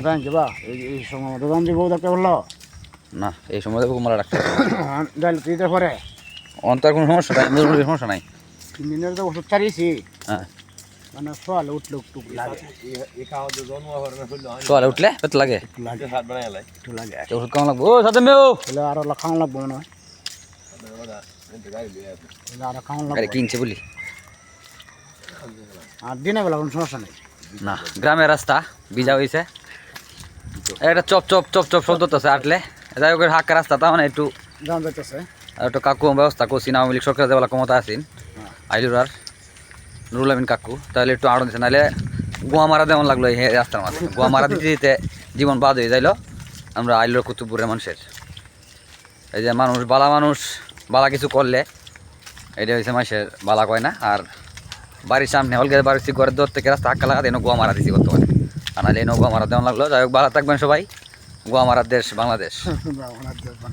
জানি কি বা এই সময় মতো দাম দিব ডাক্তার বললো না এই সময় মারা ডাক্তার ডাল দিতে পরে অন্তর কোনো সমস্যা নাই মেরুর সমস্যা নাই 3 দিনের তো ওষুধ চালিয়েছি হ্যাঁ মানে সোয়াল উঠলে টুক লাগে সকালে উঠলে পেট লাগে একটু লাগে তো ওষুধ কেমন লাগবে ও সাথে মেও তাহলে আরো খাওয়ান লাগবো মনে হয় তাহলে আরো খাওয়ান আরে লাগবে কিনছে বলি আর দিনের বেলা কোনো সমস্যা নেই না গ্রামের রাস্তা ভিজা হয়েছে একটা চপ চপ চপ চপ শব্দ তো আটলে যাই হোক হাক্কা রাস্তা তা মানে একটু দাম যাইতেছে আর একটু কাকু ব্যবস্থা করছি না আওয়ামী লীগ সরকার দেওয়ালা ক্ষমতা আছেন আইলুর আর নুরুল আমিন কাকু তাহলে একটু আড়ন দিচ্ছে নাহলে গোয়া মারা দেওয়ান লাগলো এই রাস্তার মাঝে গোয়া মারা দিতে দিতে জীবন বাদ হয়ে যাইলো আমরা আইলুর কুতুবপুরের মানুষের এই যে মানুষ বালা কিছু করলে এটা হয়েছে মানুষের বালা কয় না আর বাড়ির সামনে হলগে বাড়ির ঘরের দূর থেকে রাস্তা হাক্কা লাগাতে এনে গোয়া মারা দিচ্ছি বর্তমানে আর নাহলে এনে গোয়া মারা দেওয়ান লাগলো যাই হোক ভালো থাকবেন সবাই গোয়া মারার দেশ বাংলাদেশ